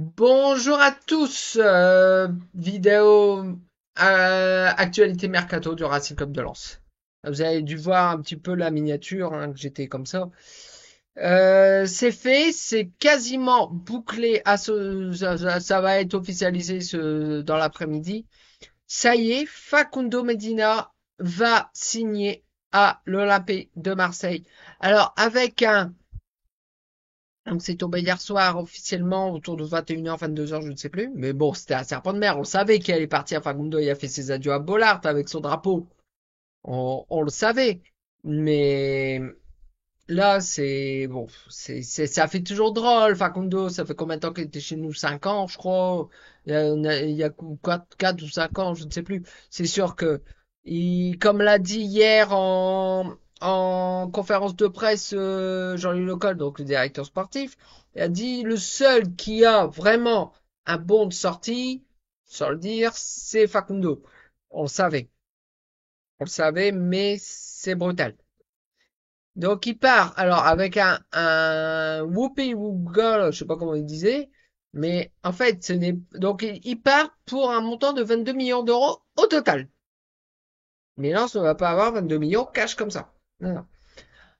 Bonjour à tous, vidéo actualité mercato du Racing Club de Lens. Vous avez dû voir un petit peu la miniature, hein, que j'étais comme ça. C'est fait, c'est quasiment bouclé. Ça va être officialisé dans l'après-midi. Ça y est, Facundo Medina va signer à l'Olympique de Marseille. Alors avec un donc c'est tombé hier soir officiellement autour de 21h, 22h, je ne sais plus. Mais bon, c'était un serpent de mer. On savait qu'elle est partie à Facundo. Il a fait ses adieux à Bollard avec son drapeau. On le savait. Mais là, c'est bon, ça fait toujours drôle. Facundo, ça fait combien de temps qu'il était chez nous? 5 ans, je crois. Il y a 4 ou 5 ans, je ne sais plus. C'est sûr que, comme l'a dit hier en conférence de presse, Jean-Louis Lecoq, donc le directeur sportif, il a dit le seul qui a vraiment un bon de sortie, sans le dire, c'est Facundo. On le savait. On le savait, mais c'est brutal. Donc il part alors avec un whoopie whoop je sais pas comment il disait, mais en fait ce n'est donc il part pour un montant de 22 millions d'euros au total. Mais Lens ne va pas avoir 22 millions cash comme ça. Non, non.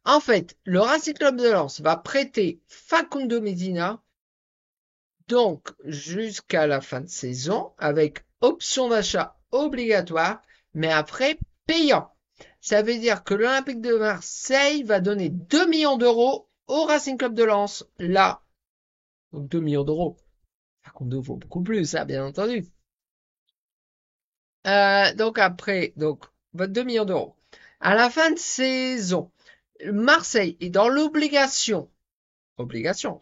En fait, le Racing Club de Lens va prêter Facundo Medina donc jusqu'à la fin de saison avec option d'achat obligatoire, mais après payant. Ça veut dire que l'Olympique de Marseille va donner 2 millions d'euros au Racing Club de Lens. Là, donc 2 millions d'euros. Par contre, il vaut beaucoup plus, ça, bien entendu. Donc après, donc 22 millions d'euros. À la fin de saison, Marseille est dans l'obligation,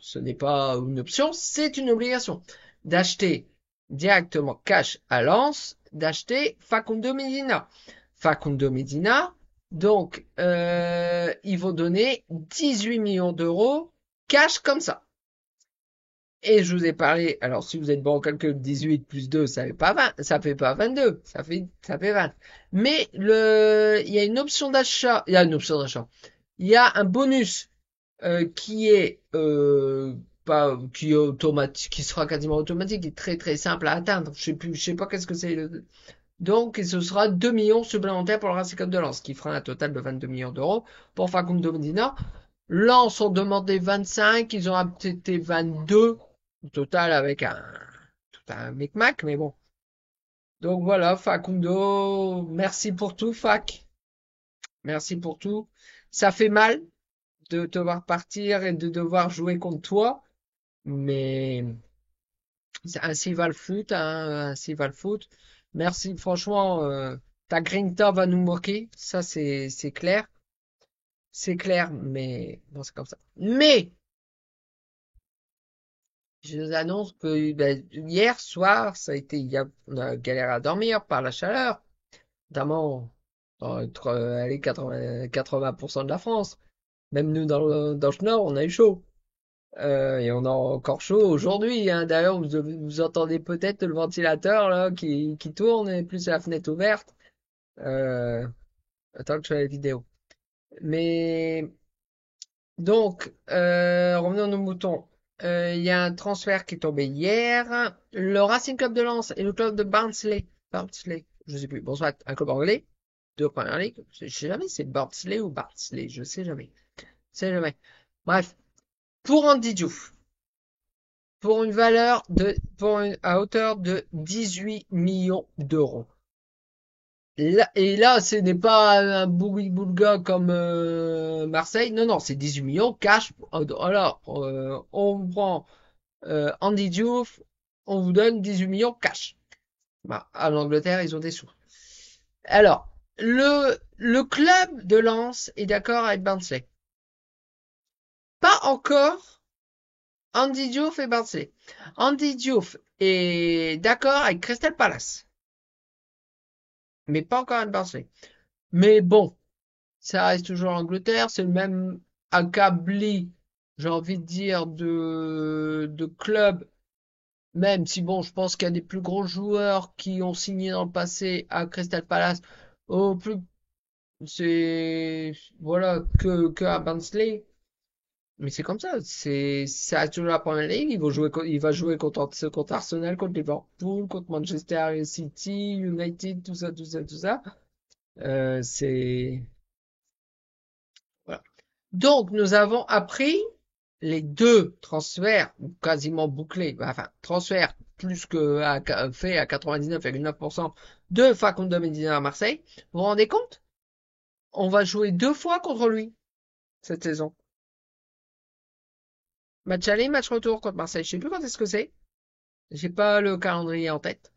ce n'est pas une option, c'est une obligation, d'acheter directement cash à Lens, d'acheter Facundo Medina. Facundo Medina, donc ils vont donner 18 millions d'euros cash comme ça. Et je vous ai parlé, alors si vous êtes bon en calcul, 18 plus 2, ça fait pas 20, ça fait pas 22, ça fait 20. Mais il y a une option d'achat, il y a une option d'achat. Il y a un bonus qui est pas qui est automatique, qui sera quasiment automatique, qui est très très simple à atteindre. Je sais pas qu'est-ce que c'est. Donc, ce sera 2 millions supplémentaires pour le Racing Club de Lens, qui fera un total de 22 millions d'euros pour Facundo Medina. Lens ont demandé 25, ils ont accepté 22 au total avec tout un micmac, mais bon. Donc voilà, Facundo, merci pour tout, Fac. Merci pour tout. Ça fait mal de te voir partir et de devoir jouer contre toi. Mais ainsi va le foot, hein, ainsi va le foot. Merci, franchement, ta grinta va nous moquer, ça c'est clair, mais bon, c'est comme ça. Mais je vous annonce que ben, hier soir, ça a été, on a galéré à dormir par la chaleur, notamment allez, 80% de la France. Même nous dans le nord, on a eu chaud. Et on a encore chaud aujourd'hui, hein. D'ailleurs, vous entendez peut-être le ventilateur là qui tourne et plus la fenêtre ouverte. Euh, Attends que je fais la vidéo. Mais donc, revenons à nos moutons. Il y a un transfert qui est tombé hier. Le Racing Club de Lens et le club de Barnsley, je sais plus. Bon, soit un club anglais de première ligue. Je sais jamais si c'est Barnsley ou Barnsley, je sais jamais. Je sais jamais. Bref, pour Andy Diouf. Pour une valeur à hauteur de 18 millions d'euros. Et là, ce n'est pas un boulga comme Marseille. Non, non, c'est 18 millions cash. Alors, on prend Andy Diouf, on vous donne 18 millions cash. Bah, à l'Angleterre, ils ont des sous. Alors, le club de Lens est d'accord avec Barnsley. Pas encore Andy Diouf et Barnsley. Andy Diouf est d'accord avec Crystal Palace, mais pas encore avec Barnsley. Mais bon, ça reste toujours l'Angleterre, c'est le même acabli, j'ai envie de dire, de club, même si bon, je pense qu'il y a des plus gros joueurs qui ont signé dans le passé à Crystal Palace, au plus, c'est, voilà, que à Barnsley. Mais c'est comme ça. C'est actuellement la première ligue. Il va jouer contre Arsenal, contre Liverpool, contre Manchester City, United, tout ça, tout ça, tout ça. C'est, voilà. Donc, nous avons appris les deux transferts quasiment bouclés. Enfin, transferts plus que fait à 99,9% de Facundo Medina à Marseille. Vous vous rendez compte? On va jouer deux fois contre lui cette saison. Match aller, match retour contre Marseille. Je sais plus quand est-ce que c'est. J'ai pas le calendrier en tête.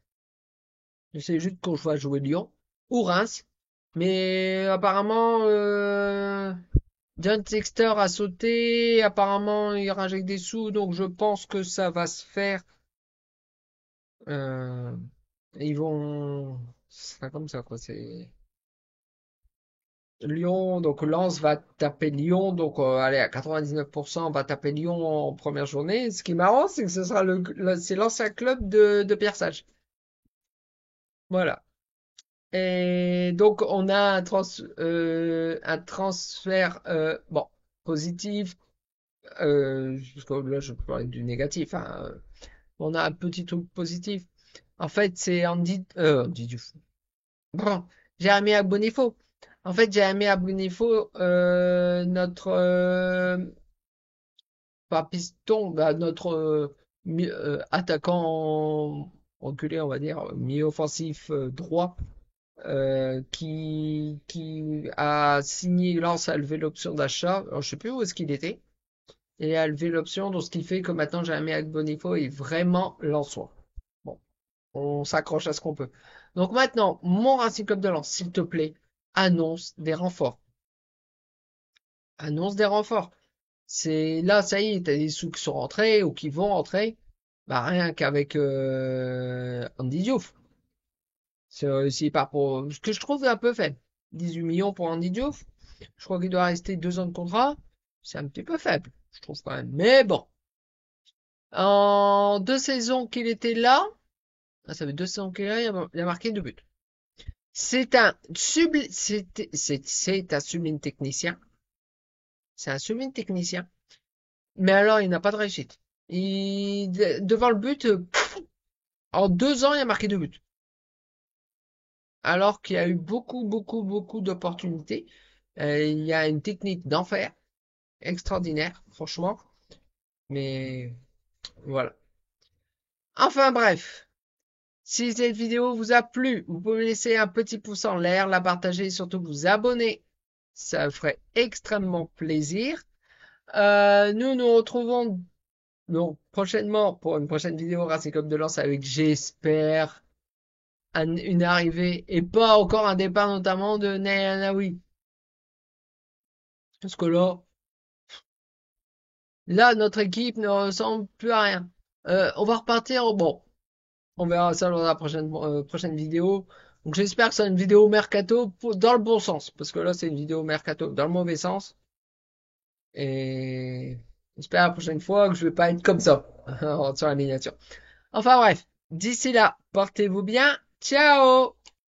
Je sais juste qu'on va jouer Lyon ou Reims. Mais apparemment, John Textor a sauté. Apparemment, il rajoute des sous, donc je pense que ça va se faire. Euh, ils vont. Ce sera comme ça, quoi. C'est Lyon, donc Lens va taper Lyon, donc allez, à 99%, on va taper Lyon en première journée. Ce qui est marrant, c'est que ce sera c'est l'ancien club de Pierre Sage. Voilà. Et donc, on a un transfert bon, positif, parce que là, je peux parler du négatif. Hein. On a un petit truc positif. En fait, c'est Andy Diouf. Bon, Jérémy Agbonifo. En fait, Jérémy Agbonifo, notre pas piston, bah, notre attaquant reculé, on va dire, mi-offensif droit, qui a signé, Lens a levé l'option d'achat. Alors, je sais plus où est-ce qu'il était. Et a levé l'option, donc ce qui fait que maintenant Jérémy Agbonifo est vraiment lensois. Bon, on s'accroche à ce qu'on peut. Donc maintenant, mon Racing Club de Lens, s'il te plaît, annonce des renforts. Annonce des renforts. C'est là, ça y est, t'as des sous qui sont rentrés ou qui vont rentrer. Bah rien qu'avec Andy Diouf. C'est réussi par pour ce que je trouve un peu faible. 18 millions pour Andy Diouf. Je crois qu'il doit rester 2 ans de contrat. C'est un petit peu faible, je trouve quand même. Mais bon, en 2 saisons qu'il était là, ça fait 2 saisons qu'il est là, il a marqué 2 buts. C'est un sublime technicien. C'est un sublime technicien. Mais alors, il n'a pas de réussite. Devant le but, en 2 ans, il a marqué 2 buts. Alors qu'il y a eu beaucoup, beaucoup, beaucoup d'opportunités. Il y a une technique d'enfer, extraordinaire, franchement. Mais voilà. Enfin bref, si cette vidéo vous a plu, vous pouvez laisser un petit pouce en l'air, la partager et surtout vous abonner. Ça ferait extrêmement plaisir. Nous nous retrouvons donc prochainement pour une prochaine vidéo Racing Club de Lens avec, j'espère, une arrivée et pas encore un départ notamment de Nayanaoui. Parce que là, notre équipe ne ressemble plus à rien. On va repartir, bon, on verra ça dans la prochaine vidéo. Donc j'espère que c'est une vidéo mercato dans le bon sens. Parce que là, c'est une vidéo mercato dans le mauvais sens. Et j'espère la prochaine fois que je vais pas être comme ça sur la miniature. Enfin bref, d'ici là, portez-vous bien. Ciao!